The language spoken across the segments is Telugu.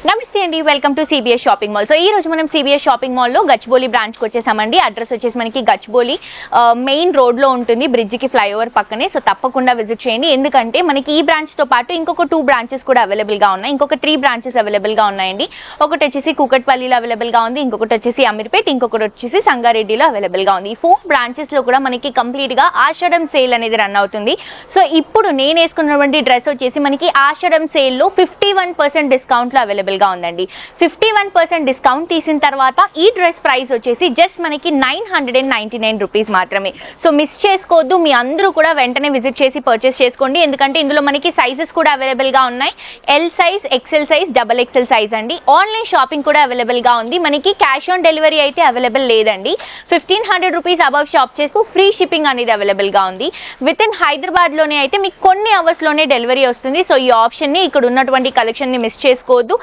నమస్తే అండి, welcome to CBS shopping mall. So ఈ రోజు మనం సిబిఎస్ షాపింగ్ మాల్ లో గచ్చిబౌలి బ్రాంచ్ కి వచ్చేసామండి. అడ్రస్ వచ్చేసి మనకి గచ్చిబౌలి మెయిన్ రోడ్ లో ఉంటుంది, బ్రిడ్జ్ కి ఫ్లైఓవర్ పక్కనే. సో తప్పకుండా విజిట్ చేయండి, ఎందుకంటే మనకి ఈ బ్రాంచ్ తో పాటు ఇంకొక 2 బ్రాంచెస్ కూడా అవైలబుల్ గా ఉన్నాయి. ఇంకొక 3 బ్రాంచెస్ అవైలబుల్ గా ఉన్నాయండి. ఒకటి వచ్చేసి కూకట్పల్లిలో అవైలబుల్ గా ఉంది, ఇంకొకటి వచ్చేసి అమీర్పేట్, ఇంకొకటి వచ్చేసి సంగారెడ్డిలో అవైలబుల్ గా ఉంది. ఈ 4 బ్రాంచెస్ లో కూడా మనకి కంప్లీట్ గా ఆషాఢం సేల్ అనేది రన్ అవుతుంది. సో ఇప్పుడు నేను వేసుకున్నటువంటి డ్రెస్ వచ్చేసి మనకి ఆషాఢం సేల్ లో 51% డిస్కౌంట్ లో అవైలబుల్ గా ఉందండి. 51% డిస్కౌంట్ తీసిన తర్వాత ఈ డ్రెస్ ప్రైస్ వచ్చేసి జస్ట్ మనకి 999 రూపీస్ మాత్రమే. సో మిస్ చేసుకోవద్దు, మీ అందరూ కూడా వెంటనే విజిట్ చేసి పర్చేస్ చేసుకోండి, ఎందుకంటే ఇందులో మనకి సైజెస్ కూడా అవైలబుల్ గా ఉన్నాయి. L size, XL size, double XL size అండి. ఆన్లైన్ షాపింగ్ కూడా అవైలబుల్ గా ఉంది. మనకి క్యాష్ ఆన్ డెలివరీ అయితే అవైలబుల్ లేదండి. 1500 రూపీస్ అబవ్ షాప్ చేస్తూ ఫ్రీ షిప్పింగ్ అనేది అవైలబుల్ గా ఉంది. విత్ ఇన్ హైదరాబాద్ లోనే అయితే మీకు కొన్ని అవర్స్ లోనే డెలివరీ వస్తుంది. సో ఈ ఆప్షన్ ని, ఇక్కడ ఉన్నటువంటి కలెక్షన్ ని మిస్ చేసుకోవద్దు.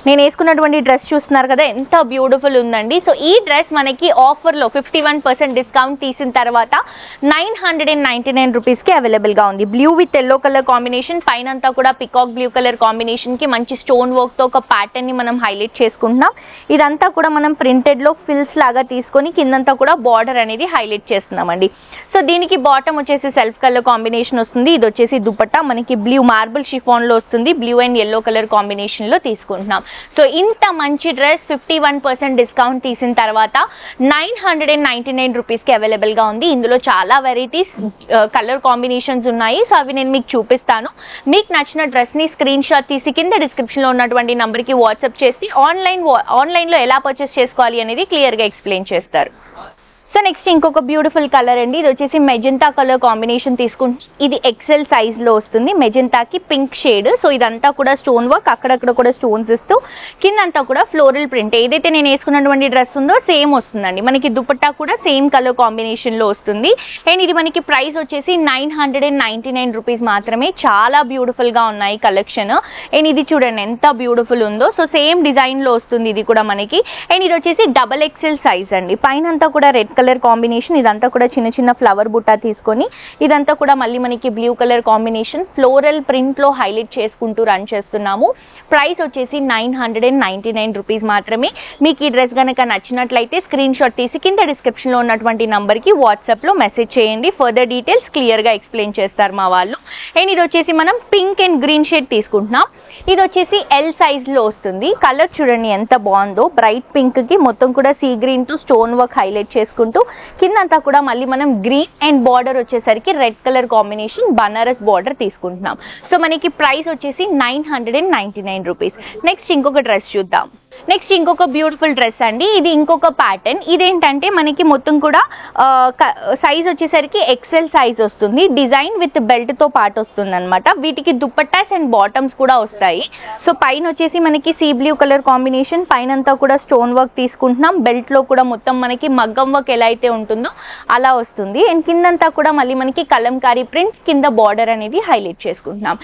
నేను వేసుకున్నటువంటి డ్రెస్ చూస్తున్నారు కదా, ఎంత బ్యూటిఫుల్ ఉందండి. సో ఈ డ్రెస్ మనకి ఆఫర్ లో 51% డిస్కౌంట్ తీసిన తర్వాత 999 రూపీస్ కి అవైలబుల్ గా ఉంది. Blue with yellow colour combination, పైన అంతా కూడా పికాక్ బ్లూ కలర్ కాంబినేషన్ కి మంచి స్టోన్ వర్క్ తో ఒక ప్యాటర్న్ ని మనం హైలైట్ చేసుకుంటున్నాం. ఇదంతా కూడా మనం ప్రింటెడ్ లో ఫిల్స్ లాగా తీసుకొని కిందంతా కూడా బార్డర్ అనేది హైలైట్ చేస్తున్నామండి. సో దీనికి బాటమ్ వచ్చేసి సెల్ఫ్ కలర్ కాంబినేషన్ వస్తుంది. ఇది వచ్చేసి దుపట్టా మనకి బ్లూ మార్బుల్ షిఫాన్ లో వస్తుంది. Blue and yellow colour combination లో తీసుకుంటున్నాం. సో ఇంత మంచి డ్రెస్ 51% డిస్కౌంట్ తీసిన తర్వాత 999 రూపీస్ కి అవైలబుల్ గా ఉంది. ఇందులో చాలా వెరైటీస్ కలర్ కాంబినేషన్స్ ఉన్నాయి. సో అవి నేను మీకు చూపిస్తాను. మీకు నచ్చిన డ్రెస్ ని స్క్రీన్ షాట్ తీసి కింద డిస్క్రిప్షన్ లో ఉన్నటువంటి నంబర్ కి వాట్సాప్ చేసి ఆన్లైన్ లో ఎలా పర్చేస్ చేసుకోవాలి అనేది క్లియర్ గా ఎక్స్ప్లెయిన్ చేస్తారు. సో నెక్స్ట్ ఇంకొక బ్యూటిఫుల్ కలర్ అండి. ఇది వచ్చేసి మెజెంటా కలర్ కాంబినేషన్ తీసుకుంటే ఇది ఎక్సెల్ సైజ్ లో వస్తుంది. మెజెంటాకి పింక్ షేడ్. సో ఇదంతా కూడా స్టోన్ వర్క్, అక్కడక్కడ కూడా స్టోన్స్ ఇస్తూ కిందంతా కూడా ఫ్లోరల్ ప్రింట్. ఏదైతే నేను వేసుకున్నటువంటి డ్రెస్ ఉందో సేమ్ వస్తుందండి. మనకి దుపట్టా కూడా సేమ్ కలర్ కాంబినేషన్ లో వస్తుంది. అండ్ ఇది మనకి ప్రైస్ వచ్చేసి 999 రూపీస్ మాత్రమే. చాలా బ్యూటిఫుల్ గా ఉన్నాయి కలెక్షన్. అండ్ ఇది చూడండి ఎంత బ్యూటిఫుల్ ఉందో. సో సేమ్ డిజైన్ లో వస్తుంది ఇది కూడా మనకి. అండ్ ఇది వచ్చేసి డబల్ ఎక్సెల్ సైజ్ అండి. పైన అంతా కూడా రెడ్ కలర్ కాంబినేషన్, ఇదంతా కూడా చిన్న చిన్న ఫ్లవర్ బుట్టా తీసుకొని ఇదంతా కూడా మళ్ళీ మనకి blue colour combination floral print లో హైలైట్ చేసుకుంటూ రన్ చేస్తున్నాము. ప్రైస్ వచ్చేసి 999 రూపీస్ మాత్రమే. మీకు ఈ డ్రెస్ కనుక నచ్చినట్లయితే స్క్రీన్ షాట్ తీసి కింద డిస్క్రిప్షన్ లో ఉన్నటువంటి నంబర్ కి వాట్సాప్ లో మెసేజ్ చేయండి. ఫర్దర్ డీటెయిల్స్ క్లియర్ గా ఎక్స్ప్లెయిన్ చేస్తారు మా వాళ్ళు. అండ్ ఇది వచ్చేసి మనం పింక్ అండ్ గ్రీన్ షేడ్ తీసుకుంటున్నాం. ఇది వచ్చేసి ఎల్ సైజ్ లో వస్తుంది. కలర్ చూడండి ఎంత బాగుందో. బ్రైట్ పింక్ కి మొత్తం కూడా sea green to stone work highlight చేసుకుంటూ కిందంతా కూడా మళ్ళీ మనం గ్రీన్ అండ్ బార్డర్ వచ్చేసరికి red colour combination Banaras border తీసుకుంటున్నాం. సో మనకి ప్రైస్ వచ్చేసి 999 రూపీస్. నెక్స్ట్ ఇంకొక డ్రెస్ చూద్దాం. నెక్స్ట్ ఇంకొక బ్యూటిఫుల్ డ్రెస్ అండి. ఇది ఇంకొక ప్యాటర్న్. ఇదేంటంటే మనకి మొత్తం కూడా సైజ్ వచ్చేసరికి ఎక్సెల్ సైజ్ వస్తుంది. డిజైన్ విత్ బెల్ట్ తో పాటు వస్తుంది అనమాట. వీటికి దుపట్టాస్ అండ్ బాటమ్స్ కూడా వస్తాయి. సో పైన వచ్చేసి మనకి సీ బ్లూ కలర్ కాంబినేషన్, పైన అంతా కూడా స్టోన్ వర్క్ తీసుకుంటున్నాం. బెల్ట్ లో కూడా మొత్తం మనకి మగ్గం వర్క్ ఎలా అయితే ఉంటుందో అలా వస్తుంది. అండ్ కిందంతా కూడా మళ్ళీ మనకి కలంకారీ ప్రింట్, కింద బార్డర్ అనేది హైలైట్ చేసుకుంటున్నాం.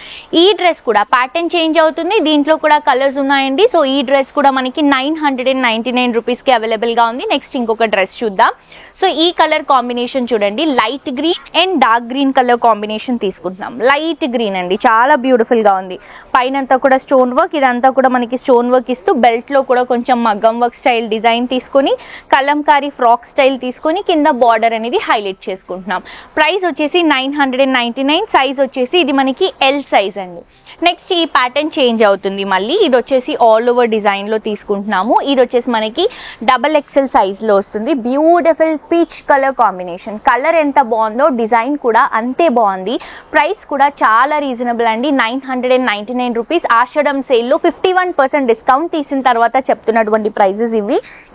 ఈ డ్రెస్ కూడా ప్యాటర్న్ చేంజ్ అవుతుంది. దీంట్లో కూడా కలర్స్ ఉన్నాయండి. సో ఈ డ్రెస్ కూడా మనకి 999 రూపీస్ కి అవైలబుల్ గా ఉంది. నెక్స్ట్ ఇంకొక డ్రెస్ చూద్దాం. సో ఈ కలర్ కాంబినేషన్ చూడండి, light green and dark green colour combination తీసుకుంటున్నాం. లైట్ గ్రీన్ అండి, చాలా బ్యూటిఫుల్ గా ఉంది. పైన అంతా కూడా స్టోన్ వర్క్, ఇదంతా కూడా మనకి స్టోన్ వర్క్ ఇస్తూ బెల్ట్ లో కూడా కొంచెం మగ్గం వర్క్ స్టైల్ డిజైన్ తీసుకొని కలంకారీ ఫ్రాక్ స్టైల్ తీసుకొని కింద బార్డర్ అనేది హైలైట్ చేసుకుంటున్నాం. ప్రైస్ వచ్చేసి 999. సైజ్ వచ్చేసి ఇది మనకి ఎల్ సైజ్ అండి. నెక్స్ట్ ఈ ప్యాటర్న్ చేంజ్ అవుతుంది మళ్ళీ. ఇది వచ్చేసి ఆల్ ఓవర్ డిజైన్ లో తీసుకుంటాం. తీసుకుంటున్నాము. ఇది వచ్చేసి మనకి XXL సైజ్ లో వస్తుంది. Beautiful peach colour combination. Colour ఎంత బాగుందో డిజైన్ కూడా అంతే బాగుంది. ప్రైస్ కూడా చాలా రీజనబుల్ అండి, 999 రూపీస్. ఆషాఢం సేల్ లో 51% డిస్కౌంట్ తీసిన తర్వాత చెప్తున్నటువంటి ప్రైజెస్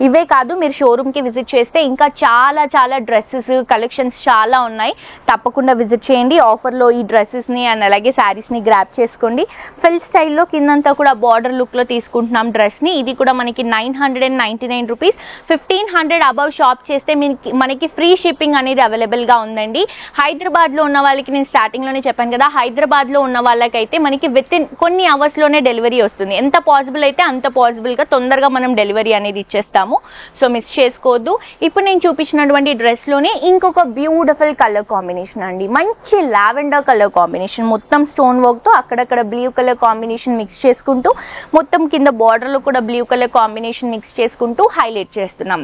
ఇవే కాదు, మీరు షోరూమ్ కి విజిట్ చేస్తే ఇంకా చాలా చాలా డ్రెస్సెస్ కలెక్షన్స్ చాలా ఉన్నాయి. తప్పకుండా విజిట్ చేయండి. ఆఫర్ లో ఈ డ్రెస్సెస్ ని అండ్ అలాగే శారీస్ ని గ్రాప్ చేసుకోండి. ఫిల్ స్టైల్లో కిందంతా కూడా బార్డర్ లుక్ లో తీసుకుంటున్నాం డ్రెస్ ని. ఇది కూడా మనకి 999 రూపీస్. 1500 అబౌవ్ షాప్ చేస్తే మనకి ఫ్రీ షిప్పింగ్ అనేది అవైలబుల్ గా ఉందండి. హైదరాబాద్ లో ఉన్న వాళ్ళకి నేను స్టార్టింగ్ లోనే చెప్పాను కదా, హైదరాబాద్ లో ఉన్న వాళ్ళకైతే మనకి విత్ ఇన్ కొన్ని అవర్స్ లోనే డెలివరీ వస్తుంది. ఎంత పాసిబుల్ అయితే అంత పాసిబుల్ గా తొందరగా మనం డెలివరీ అనేది ఇచ్చేస్తాము. సో మిస్ చేసుకోవద్దు. ఇప్పుడు నేను చూపించినటువంటి డ్రెస్ లోనే ఇంకొక బ్యూటిఫుల్ కలర్ కాంబినేషన్ అండి. మంచి లావెండర్ కలర్ కాంబినేషన్, మొత్తం స్టోన్ వర్క్ తో అక్కడక్కడ బ్లూ కలర్ కాంబినేషన్ మిక్స్ చేసుకుంటూ, మొత్తం కింద బార్డర్ లో కూడా బ్లూ కలర్ కాంబినేషన్ మిక్స్ చేసుకుంటూ హైలైట్ చేస్తున్నాం.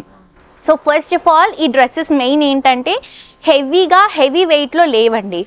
సో ఫస్ట్ ఆఫ్ ఆల్ ఈ డ్రెస్సెస్ మెయిన్ ఏంటంటే హెవీ వెయిట్ లో లేవండి,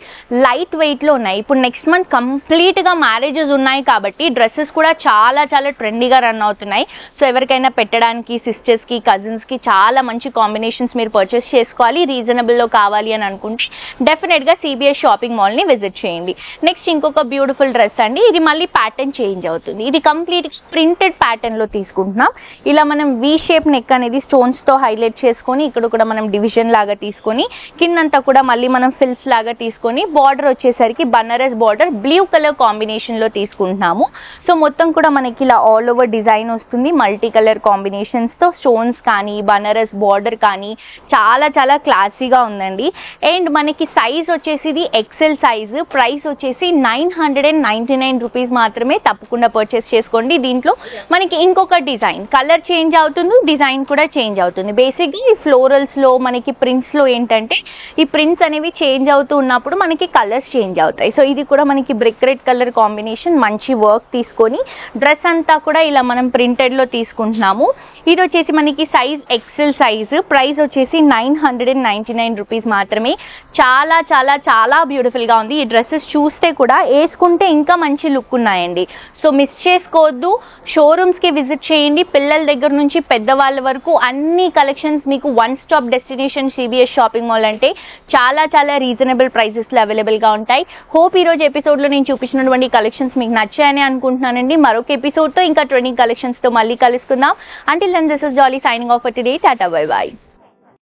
లైట్ వెయిట్ లో ఉన్నాయి. ఇప్పుడు నెక్స్ట్ మంత్ కంప్లీట్ గా మ్యారేజెస్ ఉన్నాయి కాబట్టి డ్రెస్సెస్ కూడా చాలా చాలా ట్రెండీగా రన్ అవుతున్నాయి. సో ఎవరికైనా పెట్టడానికి సిస్టర్స్ కి కజిన్స్ కి చాలా మంచి కాంబినేషన్స్ మీరు పర్చేస్ చేసుకోవాలి, రీజనబుల్ లో కావాలి అని అనుకుంటే డెఫినెట్ గా CBS షాపింగ్ మాల్ ని విజిట్ చేయండి. నెక్స్ట్ ఇంకొక బ్యూటిఫుల్ డ్రెస్ అండి. ఇది మళ్ళీ ప్యాటర్న్ చేంజ్ అవుతుంది. ఇది కంప్లీట్ ప్రింటెడ్ ప్యాటర్న్ లో తీసుకుంటున్నాం. ఇలా మనం V షేప్ నెక్ అనేది స్టోన్స్ తో హైలైట్ చేసుకొని, ఇక్కడ కూడా మనం డివిజన్ లాగా తీసుకొని, కిందంతా కూడా మళ్ళీ మనం ఫిల్స్ లాగా తీసుకొని, బార్డర్ వచ్చేసరికి Banaras border blue colour combination లో తీసుకుంటున్నాము. సో మొత్తం కూడా మనకి ఇలా ఆల్ ఓవర్ డిజైన్ వస్తుంది. మల్టీ కలర్ కాంబినేషన్స్ తో స్టోన్స్ కానీ బనారస్ బార్డర్ కానీ చాలా చాలా క్లాసీగా ఉందండి. అండ్ మనకి సైజ్ వచ్చేసి ఇది XL సైజ్. ప్రైస్ వచ్చేసి 999 రూపీస్ మాత్రమే. తప్పకుండా పర్చేస్ చేసుకోండి. దీంట్లో మనకి ఇంకొక డిజైన్, కలర్ చేంజ్ అవుతుంది, డిజైన్ కూడా చేంజ్ అవుతుంది. బేసిక్గా ఈ ఫ్లోరల్స్ లో మనకి ప్రింట్స్ లో ఏంటంటే ఈ ప్రింట్స్ అనేవి చేంజ్ అవుతూ ఉన్నప్పుడు మనకి కలర్స్ చేంజ్ అవుతాయి. సో ఇది కూడా మనకి బ్రిక్ రెడ్ కలర్ కాంబినేషన్, మంచి వర్క్ తీసుకొని డ్రెస్ అంతా కూడా ఇలా మనం ప్రింటెడ్ లో తీసుకుంటున్నాము. ఇది వచ్చేసి మనకి సైజ్ XL సైజ్. ప్రైస్ వచ్చేసి 999 రూపీస్ మాత్రమే. చాలా చాలా చాలా బ్యూటిఫుల్ గా ఉంది. ఈ డ్రెస్సెస్ చూస్తే కూడా వేసుకుంటే ఇంకా మంచి లుక్ ఉన్నాయండి. సో మిస్ చేసుకోవద్దు. షోరూమ్స్ కి విజిట్ చేయండి. పిల్లల దగ్గర నుంచి పెద్దవాళ్ళ వరకు అన్ని కలెక్షన్స్ మీకు one stop destination CBS shopping mall అంటే చాలా చాలా రీజనబుల్ ప్రైసెస్ లో అవైలబుల్ గా ఉంటాయి. హోప్ ఈ రోజు ఎపిసోడ్ లో నేను చూపించినటువంటి కలెక్షన్స్ మీకు నచ్చాయని అనుకుంటున్నానండి. మరొక ఎపిసోడ్ తో ఇంకా ట్రెండింగ్ కలెక్షన్స్ తో మళ్ళీ కలుసుకుందాం. Until then, this is Jolly signing off for today. Tata, bye bye.